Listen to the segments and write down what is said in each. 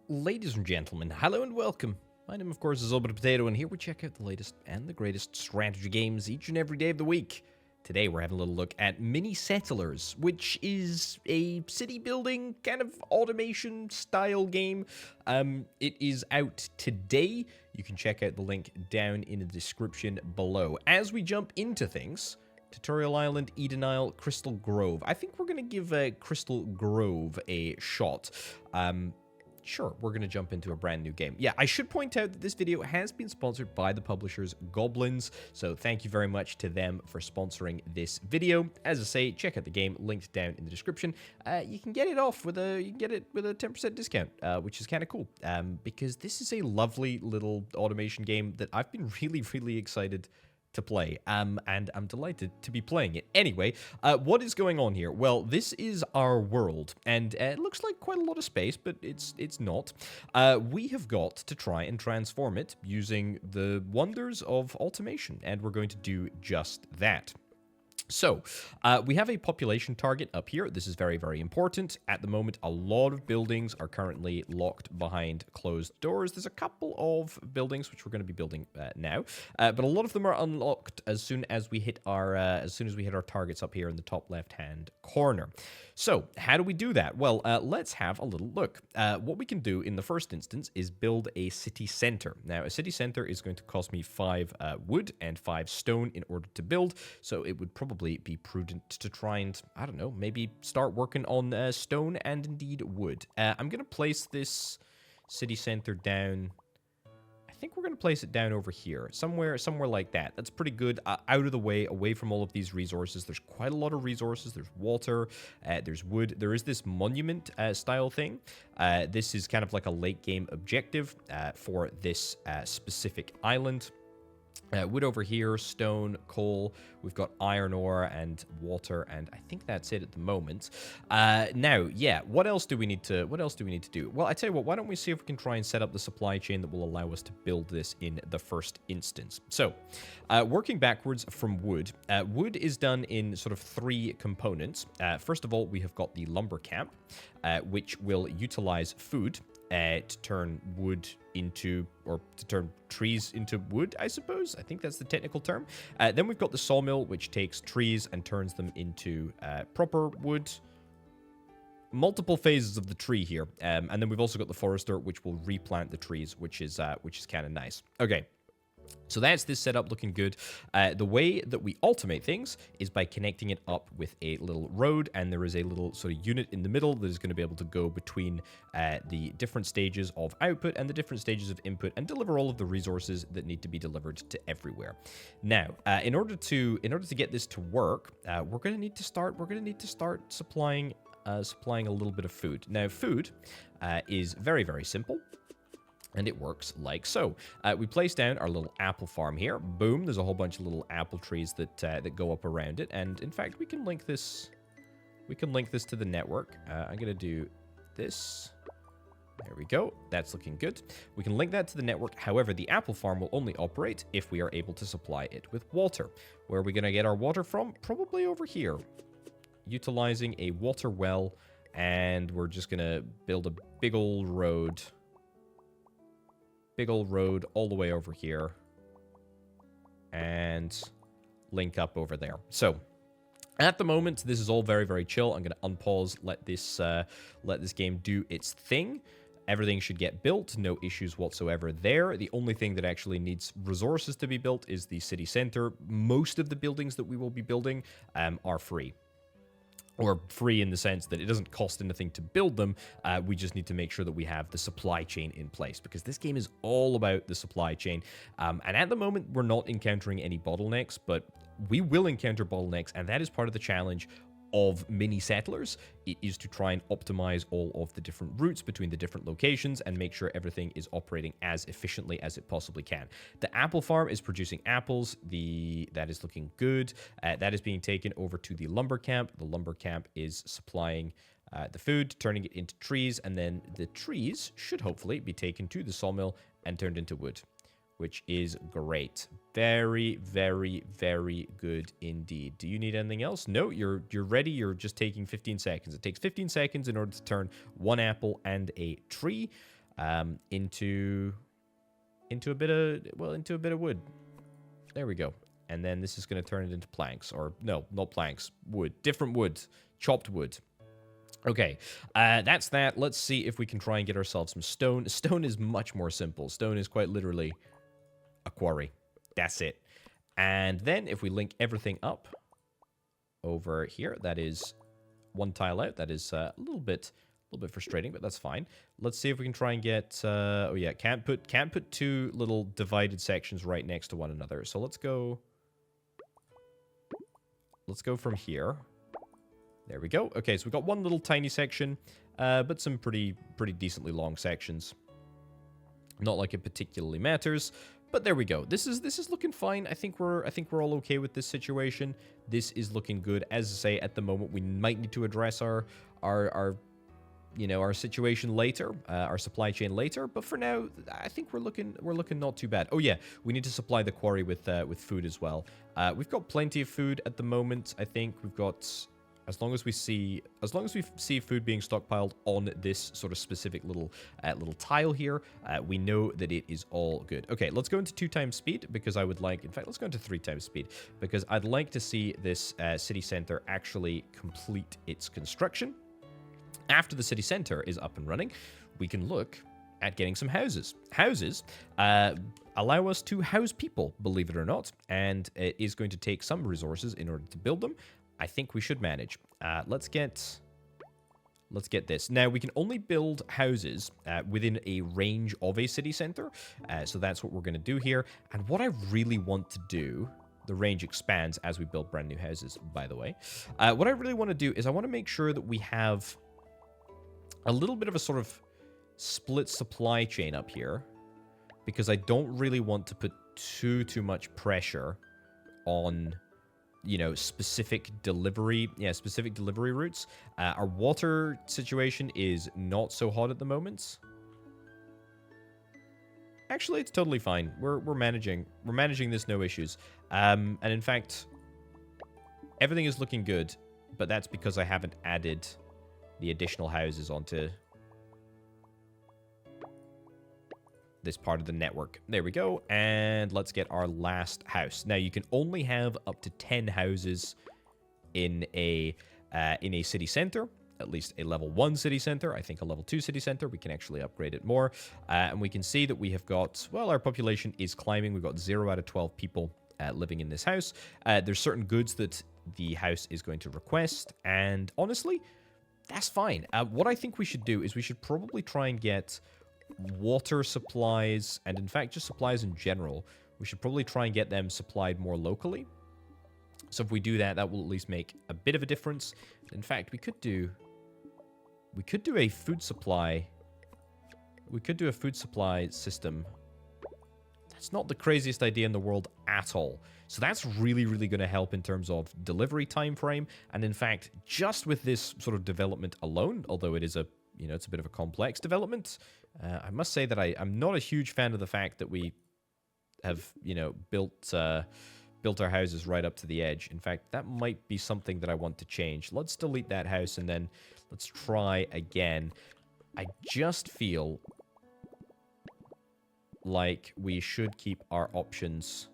Ladies and gentlemen, hello and welcome. My name, of course, is Orbital Potato, and here we check out the latest and the greatest strategy games each and every day of the week. Today, we're having a little look at Mini Settlers, which is a city building kind of automation style game. It is out today. You can check out the link down in the description below. As we jump into things, Tutorial Island, Eden Isle, Crystal Grove. I think we're going to give Crystal Grove a shot. Sure, we're going to jump into a brand new game. Yeah, I should point out that this video has been sponsored by the publishers Goblins, so thank you very much to them for sponsoring this video. As I say, check out the game, linked down in the description. You can get it off with a 10% discount, which is kind of cool, because this is a lovely little automation game that I've been really excited to play, and I'm delighted to be playing it. Anyway, what is going on here? Well, this is our world, and it looks like quite a lot of space, but it's not. We have got to try and transform it using the wonders of automation, and we're going to do just that. So, we have a population target up here. This is very important. At the moment, a lot of buildings are currently locked behind closed doors. There's a couple of buildings which we're going to be building now, but a lot of them are unlocked as soon as we hit our targets up here in the top left-hand corner. So, how do we do that? Well, let's have a little look. What we can do in the first instance is build a city center. Now, a city center is going to cost me 5 wood and 5 stone in order to build, so it would probably be prudent to try and, I don't know, maybe start working on stone and indeed wood. I'm going to place this city center down. I think we're going to place it down over here, somewhere like that. That's pretty good, out of the way, away from all of these resources. There's quite a lot of resources. There's water, there's wood. There is this monument style thing. This is kind of like a late game objective for this specific island. Wood over here, stone, coal. We've got iron ore and water, and I think that's it at the moment. Now, yeah, what else do we need to do? Well, I tell you what, why don't we see if we can try and set up the supply chain that will allow us to build this in the first instance. So, working backwards from wood, wood is done in sort of 3 components. First of all, we have got the lumber camp, which will utilize food to turn wood into, or to turn trees into wood, I suppose. I think that's the technical term. Then we've got the sawmill, which takes trees and turns them into proper wood. Multiple phases of the tree here. And then we've also got the forester, which will replant the trees, which is kind of nice. Okay. So that's this setup looking good. The way that we automate things is by connecting it up with a little road, and there is a little sort of unit in the middle that is going to be able to go between the different stages of output and the different stages of input and deliver all of the resources that need to be delivered to everywhere. Now, in order to get this to work, we're going to need to start supplying a little bit of food. Now, food is very simple. And it works like so. We place down our little apple farm here. Boom, there's a whole bunch of little apple trees that go up around it. And in fact, we can link this to the network. I'm going to do this. There we go. That's looking good. We can link that to the network. However, the apple farm will only operate if we are able to supply it with water. Where are we going to get our water from? Probably over here. Utilizing a water well. And we're just going to build a big old road. Big old road all the way over here. And link up over there. So, at the moment, this is all very chill. I'm going to unpause, let this game do its thing. Everything should get built. No issues whatsoever there. The only thing that actually needs resources to be built is the city center. Most of the buildings that we will be building are free. Or free in the sense that it doesn't cost anything to build them. We just need to make sure that we have the supply chain in place, because this game is all about the supply chain. And at the moment, we're not encountering any bottlenecks, but we will encounter bottlenecks, and that is part of the challenge of mini settlers. It is to try and optimize all of the different routes between the different locations and make sure everything is operating as efficiently as it possibly can. The apple farm is producing apples. That is looking good. That is being taken over to the lumber camp. The lumber camp is supplying the food, turning it into trees, and then the trees should hopefully be taken to the sawmill and turned into wood, which is great. Very good indeed. Do you need anything else? No, you're ready. You're just taking 15 seconds. It takes 15 seconds in order to turn 1 apple and a tree. into a bit of wood. There we go. And then this is going to turn it into planks. Or, no, not planks. Wood. Different wood. Chopped wood. Okay, that's that. Let's see if we can try and get ourselves some stone. Stone is much more simple. Stone is quite literally a quarry. That's it. And then if we link everything up over here, that is one tile out. That is a little bit frustrating, but that's fine. Let's see if we can try and get... oh yeah, can't put two little divided sections right next to one another. So let's go from here. There we go. Okay, so we've got one little tiny section, but some pretty decently long sections. Not like it particularly matters, but there we go. This is looking fine. I think we're all okay with this situation. This is looking good. As I say, at the moment, we might need to address our situation later, our supply chain later. But for now, I think we're looking not too bad. Oh yeah, we need to supply the quarry with food as well. We've got plenty of food at the moment. I think we've got, as long as we see food being stockpiled on this sort of specific little tile here, we know that it is all good. Okay, let's go into 2 times speed because I would like, in fact, let's go into 3 times speed because I'd like to see this city center actually complete its construction. After the city center is up and running, we can look at getting some houses. Houses allow us to house people, believe it or not, and it is going to take some resources in order to build them. I think we should manage. Let's get this. Now, we can only build houses within a range of a city center, so that's what we're going to do here. And what I really want to do... The range expands as we build brand new houses, by the way. What I really want to do is I want to make sure that we have a little bit of a sort of split supply chain up here, because I don't really want to put too much pressure on, specific delivery routes. Our water situation is not so hot at the moment. Actually, it's totally fine. We're managing this, no issues. And in fact, everything is looking good, but that's because I haven't added the additional houses onto this part of the network. There we go. And let's get our last house. Now, you can only have up to 10 houses in a city center, at least a level 1 city center. I think a level 2 city center, we can actually upgrade it more. And we can see that we have got, well, our population is climbing. We've got 0 out of 12 people living in this house. There's certain goods that the house is going to request. And honestly, that's fine. What I think we should do is we should probably try and get water supplies, and in fact, just supplies in general. We should probably try and get them supplied more locally. So if we do that, that will at least make a bit of a difference. In fact, we could do a food supply. We could do a food supply system. That's not the craziest idea in the world at all. So that's really going to help in terms of delivery time frame. And in fact, just with this sort of development alone, although it is it's a bit of a complex development, I must say that I'm not a huge fan of the fact that we have, built our houses right up to the edge. In fact, that might be something that I want to change. Let's delete that house and then let's try again. I just feel like we should keep our options.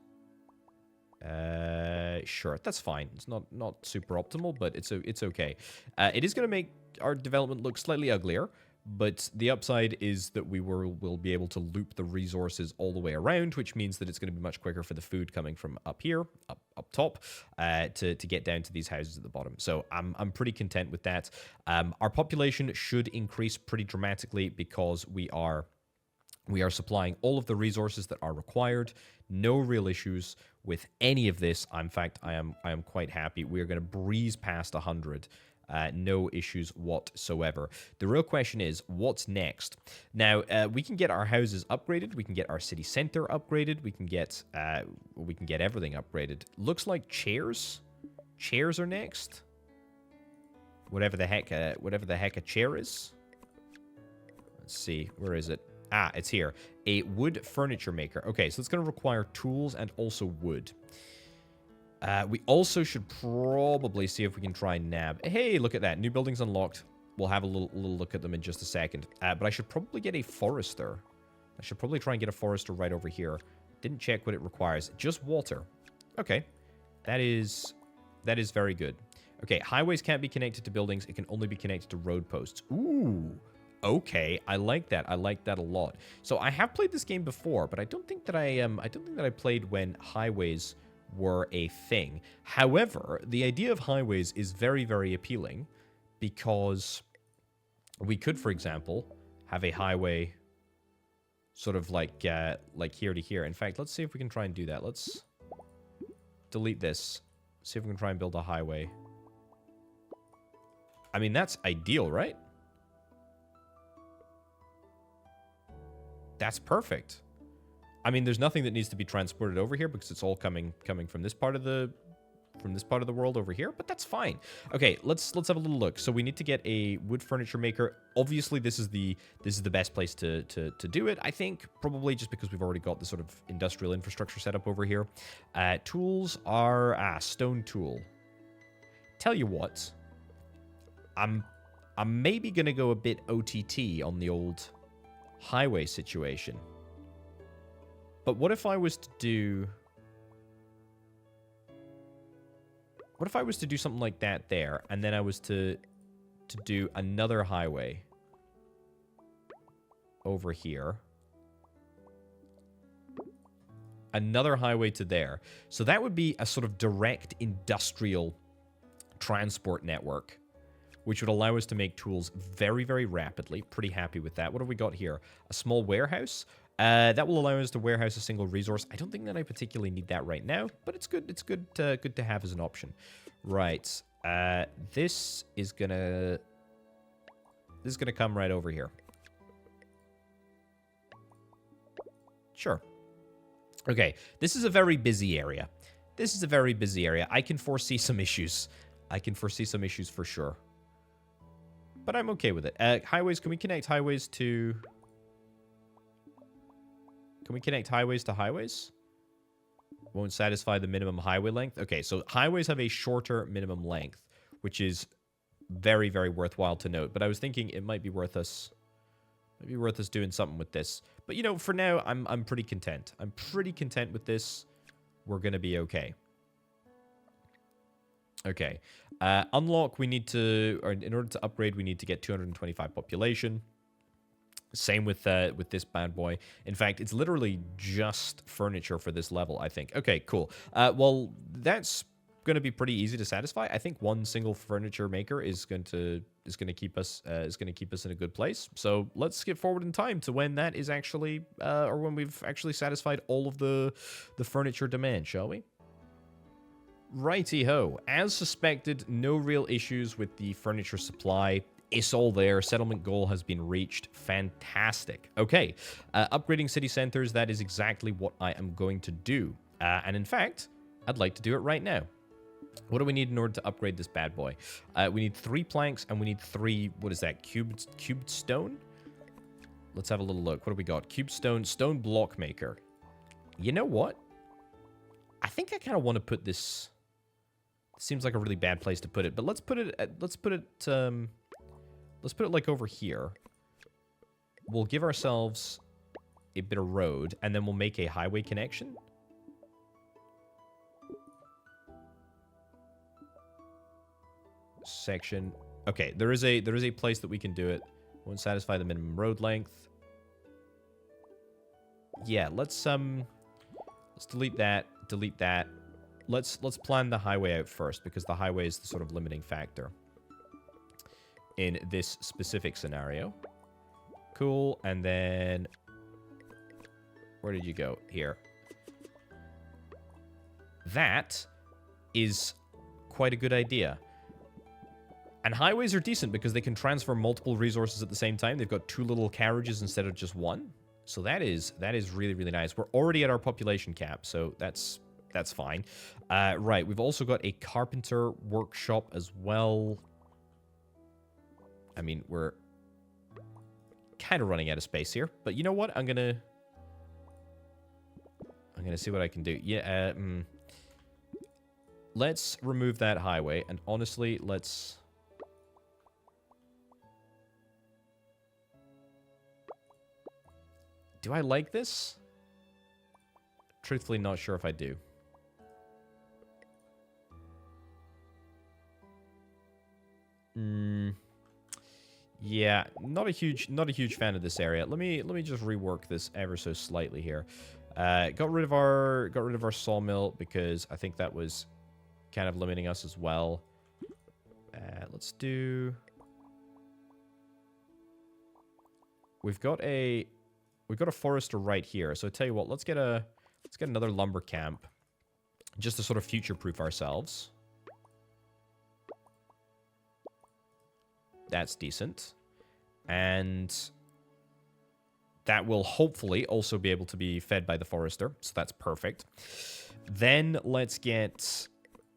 Sure, that's fine. It's not super optimal, but it's okay. It is going to make our development look slightly uglier, but the upside is that will be able to loop the resources all the way around, which means that it's going to be much quicker for the food coming from up here, up top, to get down to these houses at the bottom. So I'm pretty content with that. Our population should increase pretty dramatically because we are supplying all of the resources that are required. No real issues with any of this. In fact, I am quite happy. We are going to breeze past 100. No issues whatsoever. The real question is, what's next? Now, we can get our houses upgraded. We can get our city center upgraded. We can get everything upgraded. Looks like chairs. Chairs are next. Whatever the heck a chair is. Let's see. Where is it? Ah, it's here. A wood furniture maker. Okay, so it's going to require tools and also wood. We also should probably see if we can try and nab. Hey, look at that. New buildings unlocked. We'll have a little look at them in just a second. But I should probably get a forester. I should probably try and get a forester right over here. Didn't check what it requires. Just water. Okay. That is very good. Okay, highways can't be connected to buildings. It can only be connected to road posts. Ooh. Okay, I like that. I like that a lot. So I have played this game before, but I don't think that I played when highways were a thing. However, the idea of highways is very, very appealing because we could, for example, have a highway sort of like here to here. In fact, let's see if we can try and do that. Let's delete this. See if we can try and build a highway. I mean, that's ideal, right? That's perfect. I mean, there's nothing that needs to be transported over here because it's all coming from this part of the world over here, but that's fine. Okay, let's have a little look. So we need to get a wood furniture maker. Obviously, this is the best place to do it, I think, probably just because we've already got the sort of industrial infrastructure set up over here. Tools are stone tool. Tell you what, I'm maybe gonna go a bit OTT on the old highway situation. But what if I was to do... What if I was to do something like that there, and then I was to do another highway over here. Another highway to there. So that would be a sort of direct industrial transport network, which would allow us to make tools very, very rapidly. Pretty happy with that. What have we got here? A small warehouse. That will allow us to warehouse a single resource. I don't think that I particularly need that right now, but it's good. It's good to have as an option. Right. This is gonna come right over here. Sure. Okay. This is a very busy area. This is a very busy area. I can foresee some issues. I can foresee some issues for sure. But I'm okay with it. Highways, can we connect highways to... Can we connect highways to highways? Won't satisfy the minimum highway length. Okay, so highways have a shorter minimum length, which is very, very worthwhile to note. But I was thinking it might be worth us doing something with this. But you know, for now, I'm pretty content. I'm pretty content with this. We're gonna be okay. Okay. Unlock, we need to, or in order to upgrade, we need to get 225 population. Same with this bad boy. In fact, it's literally just furniture for this level, I think. Okay, cool. Well, that's going to be pretty easy to satisfy. I think one single furniture maker is going to keep us in a good place. So let's skip forward in time to when that is actually or when we've actually satisfied all of the furniture demand, shall we? Righty-ho. As suspected, no real issues with the furniture supply. It's all there. Settlement goal has been reached. Fantastic. Okay. Upgrading city centers, that is exactly what I am going to do. And in fact, I'd like to do it right now. What do we need in order to upgrade this bad boy? We need 3 planks and we need 3, what is that, cubed stone? Let's have a little look. What do we got? Cubed stone, stone block maker. You know what? I think I kind of want to put this... Seems like a really bad place to put it, but let's put it like over here. We'll give ourselves a bit of road, and then we'll make a highway connection. Section. Okay, there is a place that we can do it. Won't satisfy the minimum road length. Yeah, let's delete that. Delete that. Let's plan the highway out first, because the highway is the sort of limiting factor in this specific scenario. Cool, and then... Where did you go? Here. That is quite a good idea. And highways are decent because they can transfer multiple resources at the same time. They've got 2 little carriages instead of just 1. So that is really, really nice. We're already at our population cap, so that's fine. Right, we've also got a carpenter workshop as well. I mean, we're kind of running out of space here, but you know what? I'm gonna see what I can do. Yeah, let's remove that highway, and honestly, let's Do I like this? Truthfully, not sure if I do. Yeah, not a huge fan of this area. Let me just rework this ever so slightly here. Got rid of our sawmill because I think that was kind of limiting us as well. Let's do. We've got a forester right here. So I tell you what, let's get another lumber camp, just to sort of future-proof ourselves. That's decent. And that will hopefully also be able to be fed by the forester. So that's perfect. Then let's get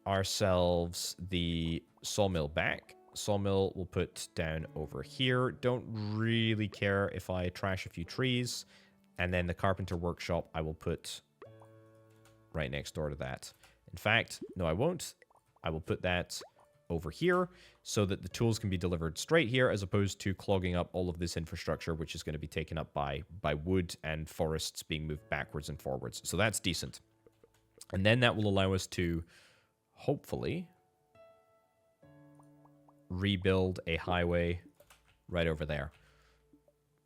ourselves the sawmill back. Sawmill we'll put down over here. Don't really care if I trash a few trees. And then the carpenter workshop I will put right next door to that. In fact, no, I won't. I will put that over here so that the tools can be delivered straight here as opposed to clogging up all of this infrastructure, which is going to be taken up by wood and forests being moved backwards and forwards. So that's decent. And then that will allow us to hopefully rebuild a highway right over there.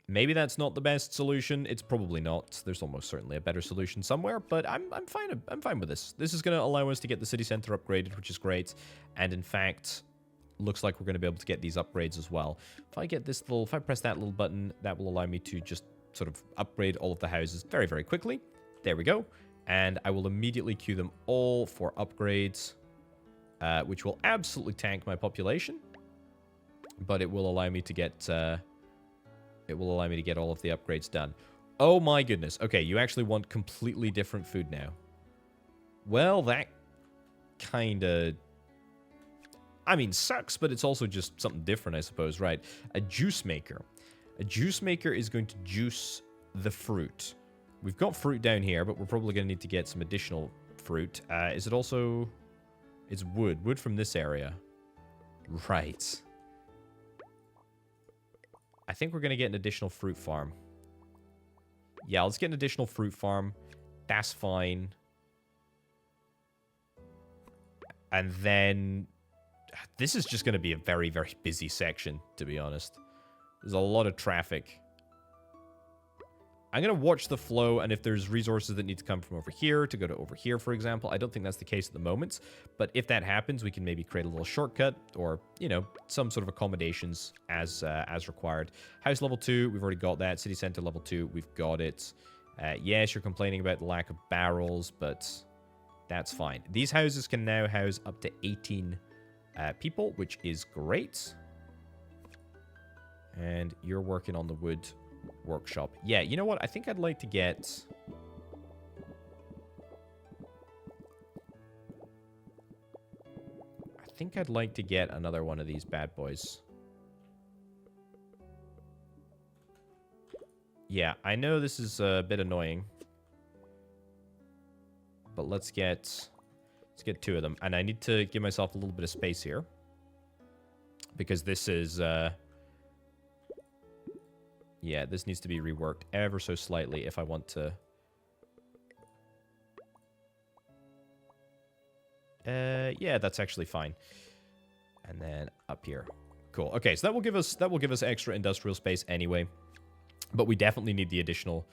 Maybe that's not the best solution. It's probably not. There's almost certainly a better solution somewhere, but I'm fine with this. This is going to allow us to get the city center upgraded, which is great. And in fact, looks like we're going to be able to get these upgrades as well. If I press that little button, that will allow me to just sort of upgrade all of the houses very, very quickly. There we go. And I will immediately queue them all for upgrades, which will absolutely tank my population. But it will allow me to get all of the upgrades done. Oh my goodness. Okay, you actually want completely different food now. Well, that kind of... I mean, sucks, but it's also just something different, I suppose, right? A juice maker. A juice maker is going to juice the fruit. We've got fruit down here, but we're probably going to need to get some additional fruit. Is it also... It's wood. Wood from this area. Right. I think we're going to get an additional fruit farm. Yeah, let's get an additional fruit farm. That's fine. And then... This is just going to be a very, very busy section, to be honest. There's a lot of traffic. I'm going to watch the flow, and if there's resources that need to come from over here to go to over here, for example. I don't think that's the case at the moment, but if that happens, we can maybe create a little shortcut or, you know, some sort of accommodations as required. House level 2, we've already got that. City center level 2, we've got it. Yes, you're complaining about the lack of barrels, but that's fine. These houses can now house up to 18 people, which is great. And you're working on the wood workshop. Yeah, you know what? I think I'd like to get... another one of these bad boys. Yeah, I know this is a bit annoying. But let's get 2 of them. And I need to give myself a little bit of space here. Because this is... Yeah, this needs to be reworked ever so slightly if I want to... Yeah, that's actually fine. And then up here. Cool. Okay, so that will give us extra industrial space anyway. But we definitely need the additional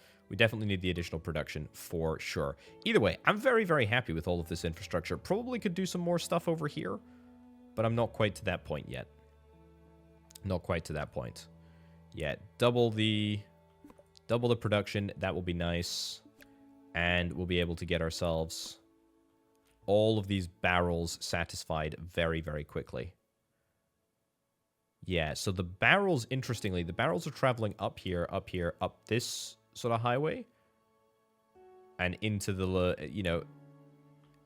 production for sure. Either way, I'm very, very happy with all of this infrastructure. Probably could do some more stuff over here, but I'm not quite to that point yet. Not quite to that point. Yeah, double the production. That will be nice. And we'll be able to get ourselves all of these barrels satisfied very, very quickly. Yeah, so the barrels, interestingly, the barrels are traveling up here, up this sort of highway. And into the,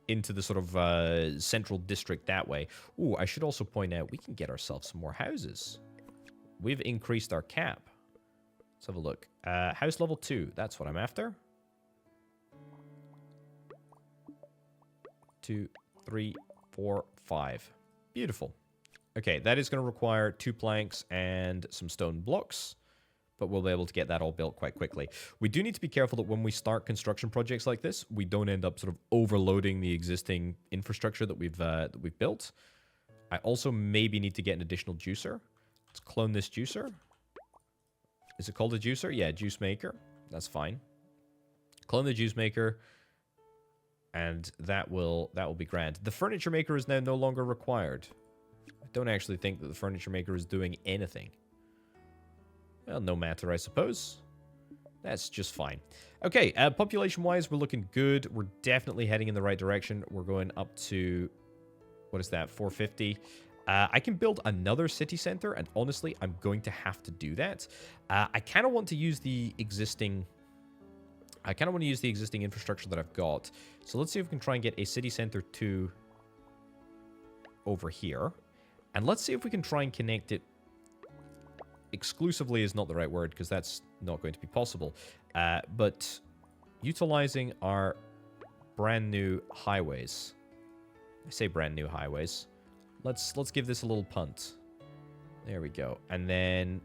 into the sort of central district that way. Ooh, I should also point out, we can get ourselves some more houses. We've increased our cap. Let's have a look. House level 2. That's what I'm after. 2, 3, 4, 5. Beautiful. Okay, that is going to require 2 planks and some stone blocks. but we'll be able to get that all built quite quickly. We do need to be careful that when we start construction projects like this, we don't end up sort of overloading the existing infrastructure that we've built. I also maybe need to get an additional juicer. Let's clone this juicer. Is it called a juicer? Yeah, juice maker. That's fine. Clone the juice maker, and that will be grand. The furniture maker is now no longer required. I don't actually think that the furniture maker is doing anything. Well, no matter, I suppose. That's just fine. Okay, population-wise, we're looking good. We're definitely heading in the right direction. We're going up to, what is that, 450. I can build another city center, and honestly, I'm going to have to do that. I kind of want to use the existing... infrastructure that I've got. So let's see if we can try and get a city center to over here. And let's see if we can try and connect it. Exclusively is not the right word, because that's not going to be possible. But utilizing our brand new highways. I say brand new highways. Let's give this a little punt. There we go. And then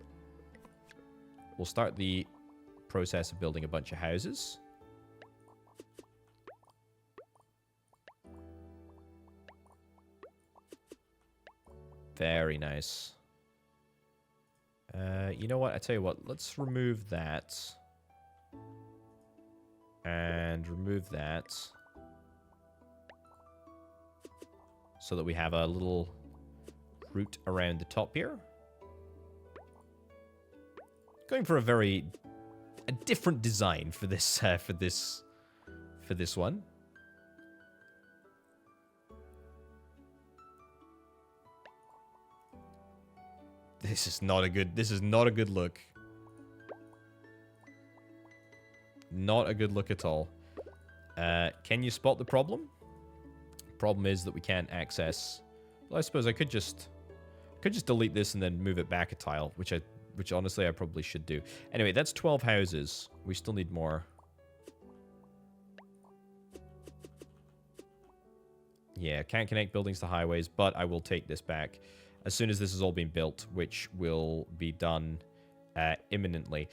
we'll start the process of building a bunch of houses. Very nice. You know what? I tell you what. Let's remove that. And remove that. So that we have a little route around the top here. Going for a different design for this for this one. This is not a good look. Not a good look at all. Can you spot the problem? Problem is that we can't access. Well, I suppose I could just delete this and then move it back a tile, which honestly I probably should do. Anyway, that's 12 houses. We still need more. Yeah, can't connect buildings to highways, but I will take this back as soon as this has all been built, which will be done imminently.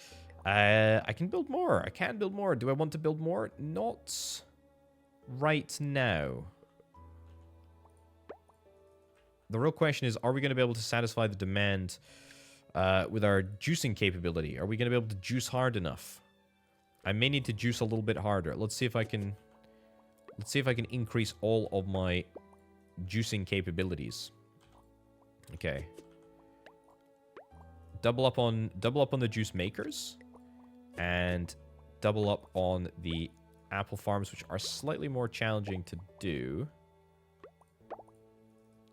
I can build more. I can build more. Do I want to build more? Not right now. The real question is, are we going to be able to satisfy the demand with our juicing capability? Are we going to be able to juice hard enough? I may need to juice a little bit harder. Let's see if I can increase all of my juicing capabilities. Okay. Double up on the juice makers and double up on the apple farms, which are slightly more challenging to do.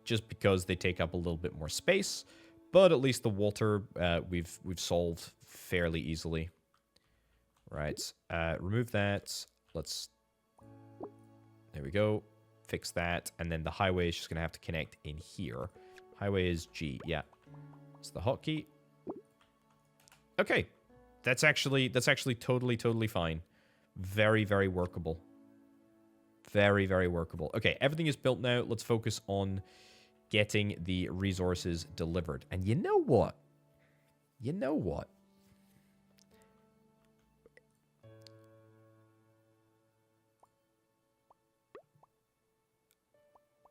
Just because they take up a little bit more space, but at least the water we've solved fairly easily. Right, remove that. There we go. Fix that, and then the highway is just gonna have to connect in here. Highway is G. Yeah, it's the hotkey. Okay, that's actually totally fine. Very workable. Very workable. Okay, everything is built now. Let's focus on getting the resources delivered. And you know what?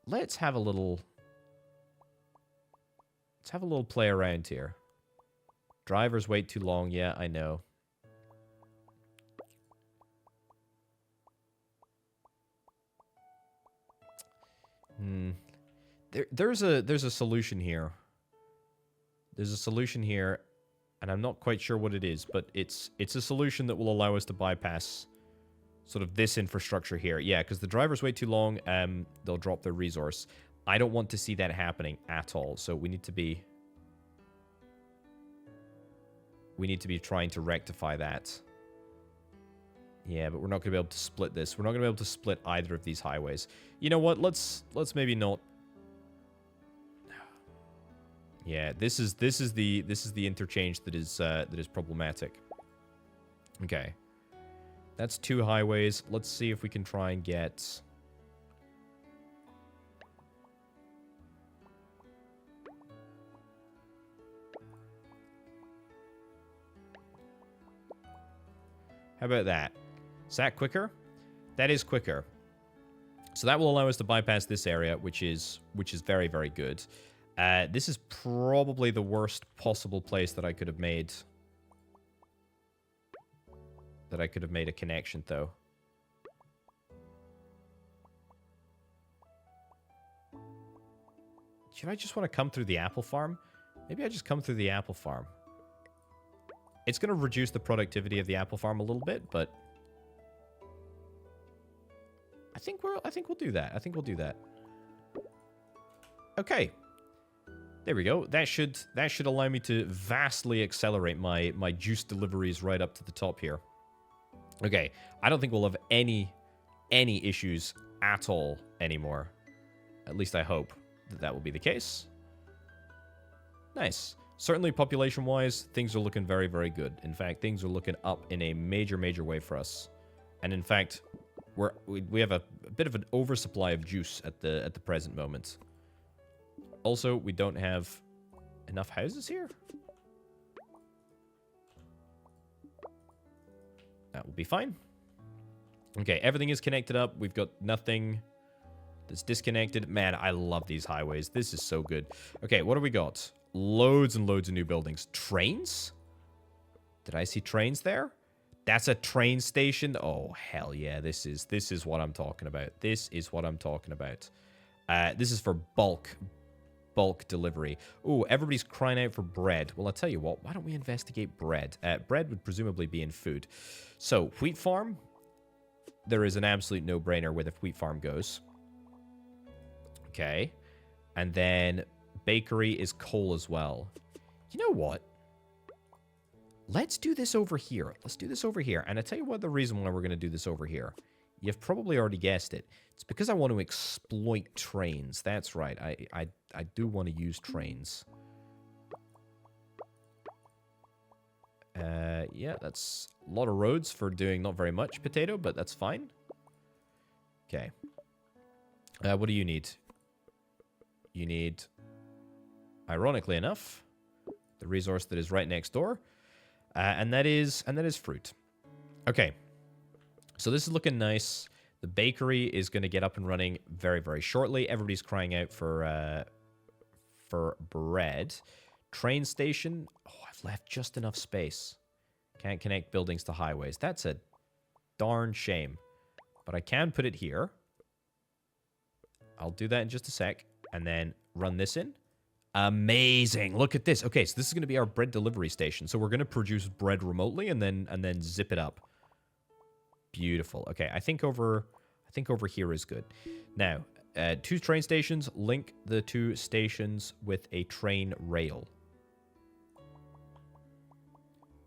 Let's have a little play around here. Drivers wait too long. Yeah, I know. There's a solution here. There's a solution here, and I'm not quite sure what it is, but it's a solution that will allow us to bypass sort of this infrastructure here. Yeah, because the drivers wait too long, they'll drop their resource. I don't want to see that happening at all, so we need to be trying to rectify that. Yeah, but we're not going to be able to split this. We're not going to be able to split either of these highways. You know what? Let's maybe not. Yeah, this is the interchange that is problematic. Okay. That's 2 highways. Let's see if we can try and get How about that? Is that quicker? That is quicker. So that will allow us to bypass this area, which is very, very good. This is probably the worst possible place that I could have made. That I could have made a connection, though. Should I just want to come through the apple farm? Maybe I just come through the apple farm. It's going to reduce the productivity of the apple farm a little bit, but I think we'll do that. I think we'll do that. Okay. There we go. That should allow me to vastly accelerate my juice deliveries right up to the top here. Okay. I don't think we'll have any issues at all anymore. At least I hope that will be the case. Nice. Certainly population-wise, things are looking very, very good. In fact, things are looking up in a major, major way for us. And in fact, we have a bit of an oversupply of juice at the present moment. Also, we don't have enough houses here. That will be fine. Okay, everything is connected up. We've got nothing that's disconnected. Man, I love these highways. This is so good. Okay, what do we got? Loads and loads of new buildings. Trains? Did I see trains there? That's a train station? Oh, hell yeah. This is what I'm talking about. This is what I'm talking about. This is for bulk delivery. Ooh, everybody's crying out for bread. Well, I'll tell you what. Why don't we investigate bread? Bread would presumably be in food. So, wheat farm. There is an absolute no-brainer where the wheat farm goes. Okay. And then bakery is coal as well. You know what? Let's do this over here. Let's do this over here. And I'll tell you what the reason why we're going to do this over here. You've probably already guessed it. It's because I want to exploit trains. That's right. I do want to use trains. Yeah, that's a lot of roads for doing not very much potato, but that's fine. Okay. What do you need? You need, ironically enough, the resource that is right next door. And that is fruit. Okay. So this is looking nice. The bakery is going to get up and running very, very shortly. Everybody's crying out for bread. Train station. Oh, I've left just enough space. Can't connect buildings to highways. That's a darn shame. But I can put it here. I'll do that in just a sec. And then run this in. Amazing. Look at this. Okay, so this is going to be our bread delivery station. So we're going to produce bread remotely and then zip it up. Beautiful. Okay, I think over here is good. Now, 2 train stations. Link the 2 stations with a train rail.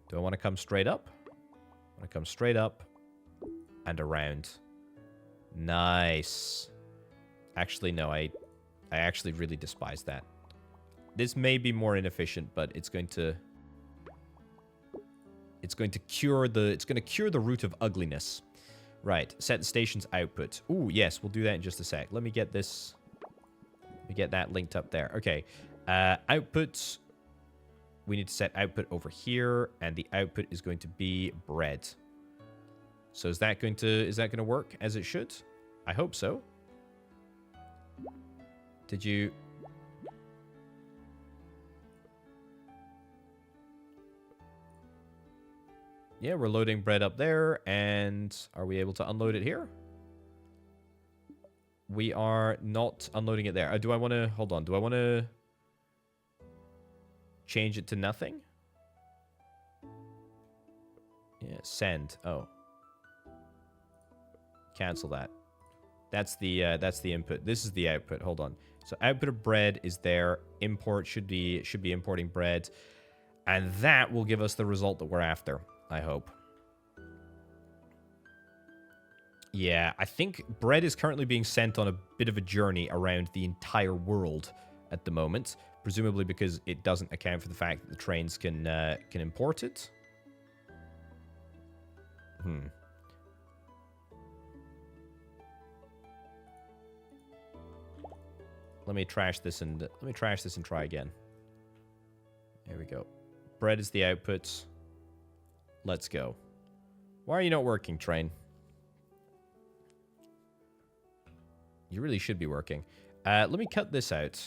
Do I want to come straight up? I want to come straight up and around. Nice. Actually, no, I actually really despise that. This may be more inefficient, but it's going to cure the root of ugliness. Right. Set the station's output. Ooh, yes, we'll do that in just a sec. Let me get this. Let me get that linked up there. Okay. Output. We need to set output over here, and the output is going to be bread. So is that going to work as it should? I hope so. Did you? Yeah, we're loading bread up there, and are we able to unload it here? We are not unloading it there. Do I want to... Hold on. Do I want to change it to nothing? Yeah, send. Oh. Cancel that. That's the input. This is the output. Hold on. So output of bread is there. Import should be importing bread. And that will give us the result that we're after, I hope. Yeah, I think bread is currently being sent on a bit of a journey around the entire world at the moment. Presumably because it doesn't account for the fact that the trains can import it. Let me trash this and try again. There we go. Bread is the output. Let's go. Why are you not working, train? You really should be working. Let me cut this out.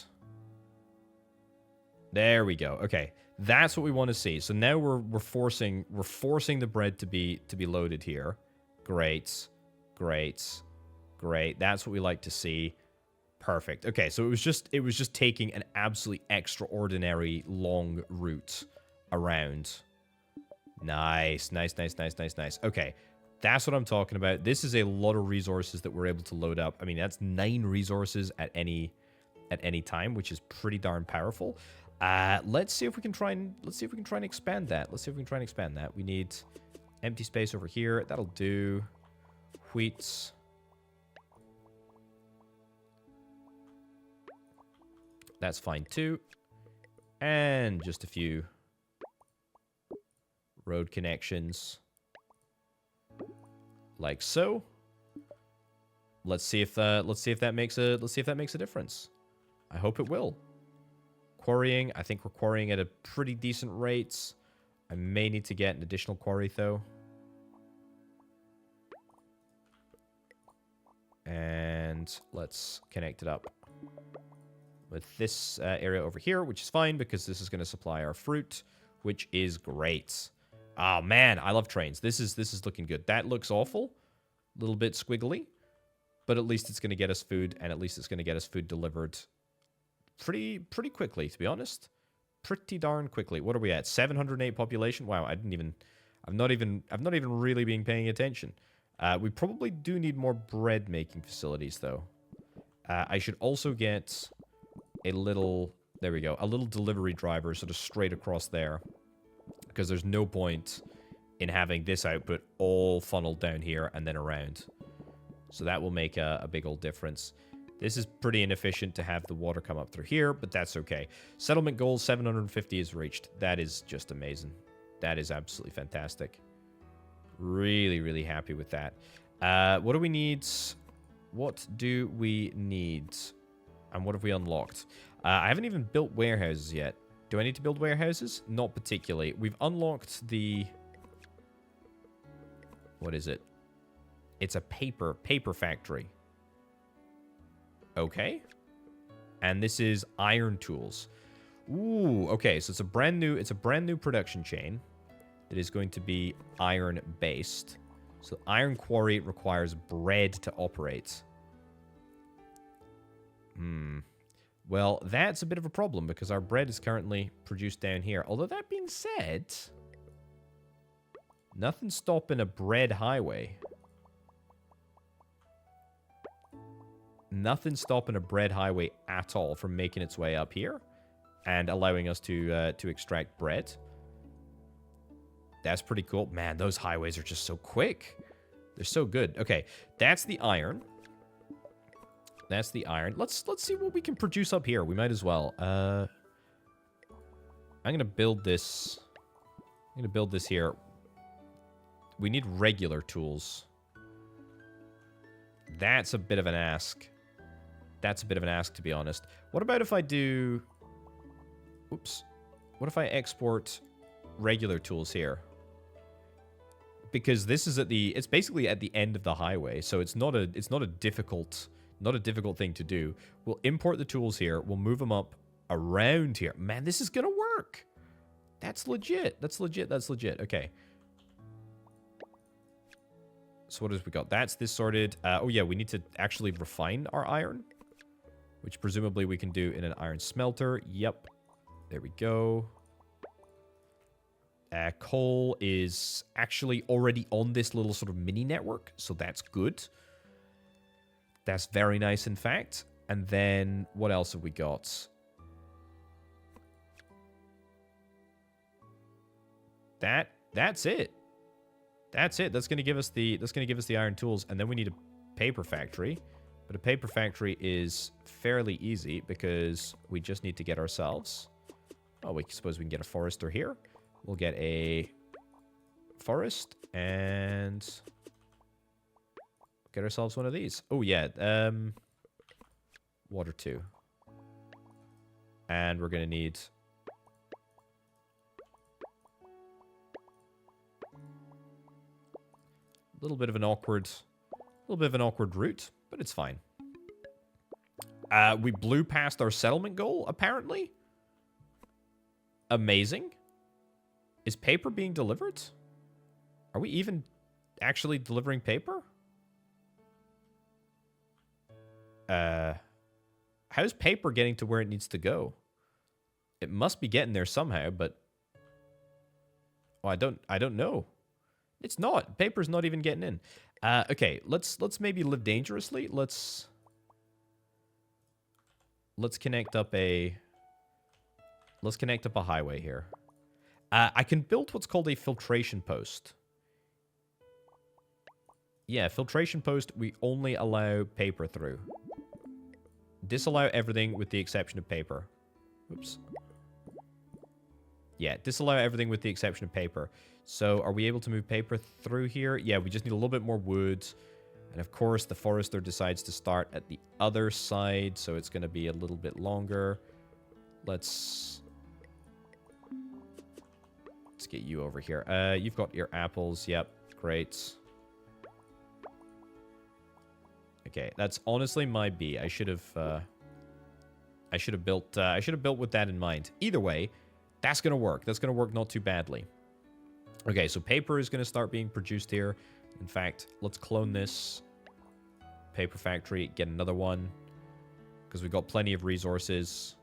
There we go. Okay, that's what we want to see. So now we're forcing the bread to be loaded here. Great, great, great. That's what we like to see. Perfect. Okay, so it was just taking an absolutely extraordinary long route around. Nice, nice, nice, nice, nice, nice. Okay, that's what I'm talking about. This is a lot of resources that we're able to load up. I mean, that's 9 resources at any time, which is pretty darn powerful. Let's see if we can try and expand that. We need empty space over here. That'll do. Wheats. That's fine too. And just a few road connections. Like so. Let's see if that makes a difference. I hope it will. Quarrying, I think we're quarrying at a pretty decent rate. I may need to get an additional quarry though. And let's connect it up with this area over here, which is fine because this is going to supply our fruit, which is great. Oh man, I love trains. This is looking good. That looks awful, a little bit squiggly, but at least it's going to get us food, and at least it's going to get us food delivered pretty quickly, to be honest. Pretty darn quickly. What are we at? 708 population. Wow, I'm not even really being paying attention. We probably do need more bread making facilities though. I should also get a little, there we go, a little delivery driver sort of straight across there, because there's no point in having this output all funneled down here and then around. So that will make a big old difference. This is pretty inefficient to have the water come up through here, but that's okay. Settlement goal 750 is reached. That is just amazing. That is absolutely fantastic. Really, really happy with that. What do we need? What do we need? And what have we unlocked? I haven't even built warehouses yet. Do I need to build warehouses? Not particularly. We've unlocked the... What is it? It's a paper factory. Okay. And this is iron tools. Ooh, okay. So it's a brand new production chain that is going to be iron based. So iron quarry requires bread to operate. Well, that's a bit of a problem because our bread is currently produced down here. Although that being said, nothing's stopping a bread highway. Nothing's stopping a bread highway at all from making its way up here and allowing us to extract bread. That's pretty cool. Man, those highways are just so quick. They're so good. Okay, that's the iron. That's the iron. Let's see what we can produce up here. We might as well. I'm gonna build this. I'm gonna build this here. We need regular tools. That's a bit of an ask. That's a bit of an ask, to be honest. What about if I do... Oops. What if I export regular tools here? Because this is at the... It's basically at the end of the highway, so it's not a difficult thing to do. We'll import the tools here. We'll move them up around here. Man, this is gonna work. That's legit. That's legit. That's legit. Okay. So what have we got? That's this sorted. Oh yeah, we need to actually refine our iron, which presumably we can do in an iron smelter. Yep. There we go. Coal is actually already on this little sort of mini network, so that's good. That's very nice, in fact. And then what else have we got? That's it. That's it. That's going to give us the iron tools, and then we need a paper factory. But a paper factory is fairly easy because we just need to get ourselves... Oh, we suppose we can get a forester here. We'll get a forest and get ourselves one of these. Oh yeah, water too. And we're gonna need... little bit of an awkward route, but it's fine. We blew past our settlement goal, apparently. Amazing. Is paper being delivered? Are we even actually delivering paper? How's paper getting to where it needs to go? It must be getting there somehow, but I don't know. It's not. Paper's not even getting in. Okay, let's maybe live dangerously. Let's connect up a highway here. I can build what's called a filtration post. Yeah, filtration post, we only allow paper through. Disallow everything with the exception of paper. Oops. Yeah, disallow everything with the exception of paper. So, are we able to move paper through here? Yeah, we just need a little bit more wood. And of course, the forester decides to start at the other side, so it's going to be a little bit longer. Let's get you over here. You've got your apples. Yep, great. Okay, that's honestly my B. I should have built with that in mind. Either way, that's gonna work. That's gonna work not too badly. Okay, so paper is gonna start being produced here. In fact, let's clone this paper factory, get another one, because we've got plenty of resources.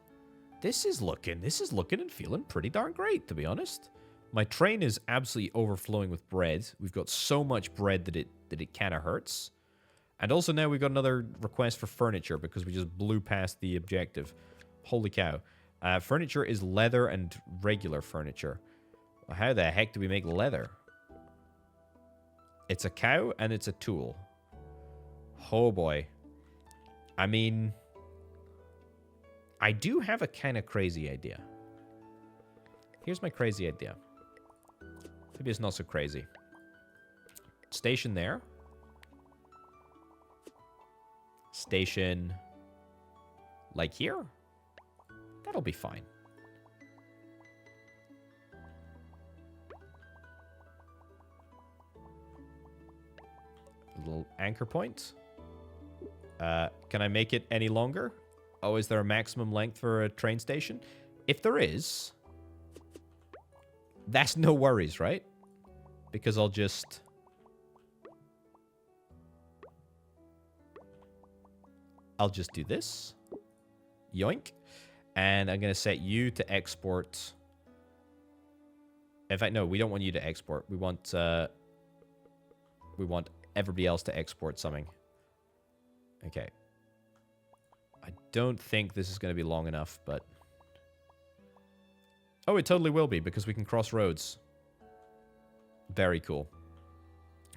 This is looking and feeling pretty darn great, to be honest. My train is absolutely overflowing with bread. We've got so much bread that it kind of hurts. And also now we've got another request for furniture because we just blew past the objective. Holy cow. Furniture is leather and regular furniture. Well, how the heck do we make leather? It's a cow and it's a tool. Oh boy. I mean, I do have a kind of crazy idea. Here's my crazy idea. Maybe it's not so crazy. Station there. Station like here. That'll be fine. A little anchor point. Can I make it any longer? Oh, is there a maximum length for a train station? If there is, that's no worries, right? Because I'll just do this. Yoink. And I'm going to set you to export. In fact, no, we don't want you to export. We want everybody else to export something. Okay. I don't think this is going to be long enough, but... Oh, it totally will be, because we can cross roads. Very cool.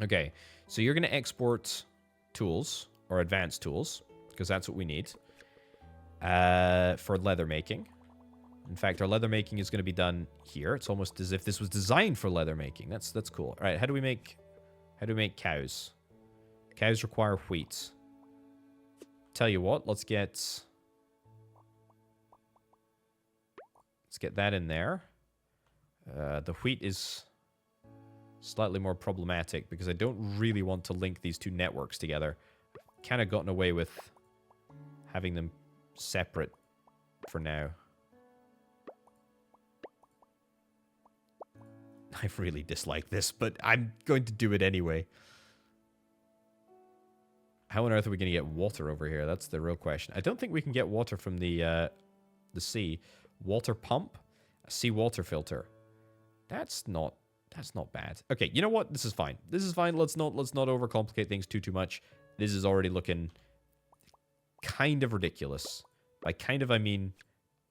Okay, so you're going to export tools, or advanced tools, because that's what we need, for leather making. In fact, our leather making is going to be done here. It's almost as if this was designed for leather making. That's cool. All right, how do we make cows? Cows require wheat. Tell you what, let's get that in there. The wheat is slightly more problematic because I don't really want to link these two networks together. Kind of gotten away with having them separate for now. I really dislike this, but I'm going to do it anyway. How on earth are we going to get water over here? That's the real question. I don't think we can get water from the sea. Water pump, a seawater filter. That's not bad. Okay, you know what? This is fine. This is fine. Let's not overcomplicate things too much. This is already looking kind of ridiculous. By kind of, I mean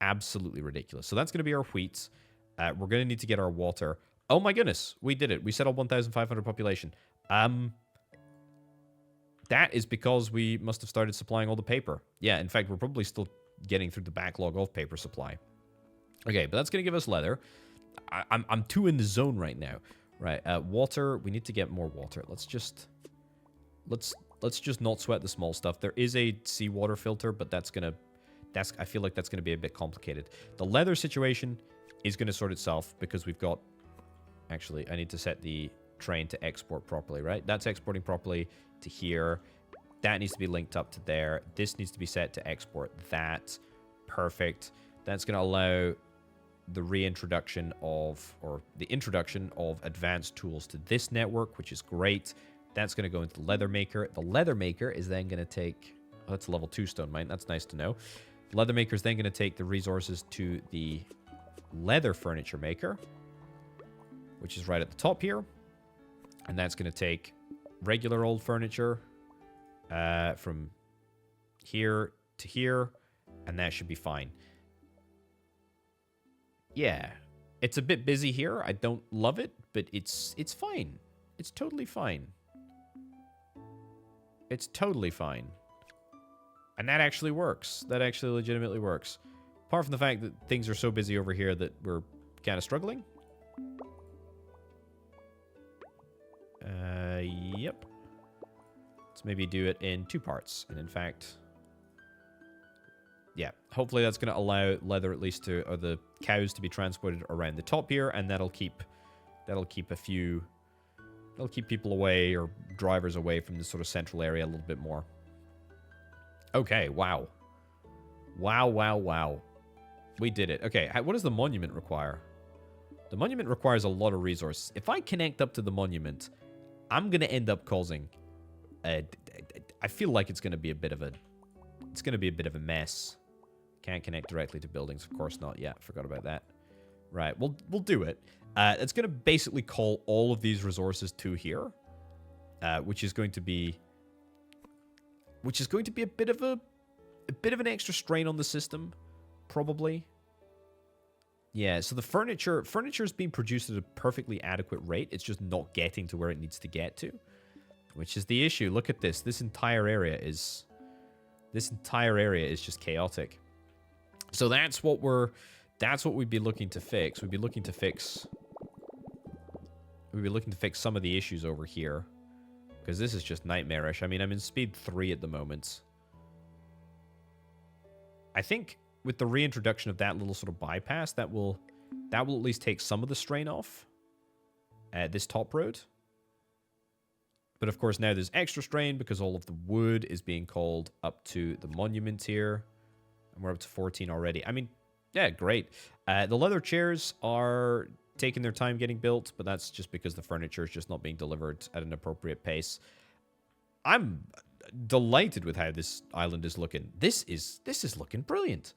absolutely ridiculous. So that's going to be our wheat. We're going to need to get our water. Oh my goodness, we did it. We settled 1,500 population. That is because we must have started supplying all the paper. Yeah, in fact, we're probably still getting through the backlog of paper supply. Okay, but that's going to give us leather. I'm too in the zone right now. Right, water. We need to get more water. Let's just not sweat the small stuff. There is a seawater filter, but I feel like that's gonna be a bit complicated. The leather situation is gonna sort itself because we've got. Actually, I need to set the train to export properly, right? That's exporting properly to here. That needs to be linked up to there. This needs to be set to export that. Perfect. That's going to allow the reintroduction of, or the introduction of advanced tools to this network, which is great. That's going to go into the leather maker. The leather maker is then going to take, oh, that's a level 2 stone mine. That's nice to know. The leather maker is then going to take the resources to the leather furniture maker, which is right at the top here. And that's going to take regular old furniture from here to here, and that should be fine. Yeah, it's a bit busy here. I don't love it, but it's fine. It's totally fine. It's totally fine. And that actually works. That actually legitimately works. Apart from the fact that things are so busy over here that we're kind of struggling. Yep. Let's maybe do it in 2 parts. And in fact, yeah, hopefully that's going to allow leather at least to, or the cows to be transported around the top here, and that'll keep a few, that'll keep people away or drivers away from this sort of central area a little bit more. Okay, wow. Wow, wow, wow. We did it. Okay, what does the monument require? The monument requires a lot of resources. If I connect up to the monument, I'm going to end up causing... I feel like it's going to be a bit of a... It's going to be a bit of a mess. Can't connect directly to buildings. Of course not. Yeah, forgot about that. Right, we'll do it. It's going to basically call all of these resources to here, which is going to be a bit of an extra strain on the system, probably. Yeah, so the furniture is being produced at a perfectly adequate rate. It's just not getting to where it needs to get to, which is the issue. Look at this. This entire area is just chaotic. So that's what we'd be looking to fix. We'd be looking to fix some of the issues over here, because this is just nightmarish. I mean, I'm in speed 3 at the moment. I think with the reintroduction of that little sort of bypass, that will at least take some of the strain off this top road. But of course now there's extra strain because all of the wood is being called up to the monument here. And we're up to 14 already. I mean, yeah, great. The leather chairs are taking their time getting built, but that's just because the furniture is just not being delivered at an appropriate pace. I'm delighted with how this island is looking. This is looking brilliant.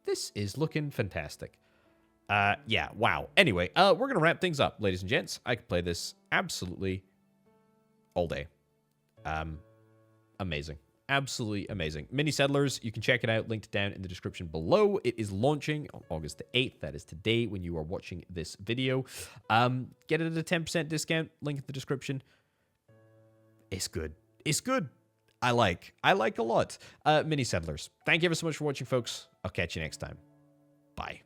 This is looking fantastic. Yeah, wow. Anyway, we're going to wrap things up, ladies and gents. I could play this absolutely all day. Amazing. Absolutely amazing. Mini Settlers, you can check it out. Linked down in the description below. It is launching on August the 8th. That is today when you are watching this video. Get it at a 10% discount. Link in the description. It's good. It's good. I like a lot. Mini Settlers. Thank you ever so much for watching, folks. I'll catch you next time. Bye.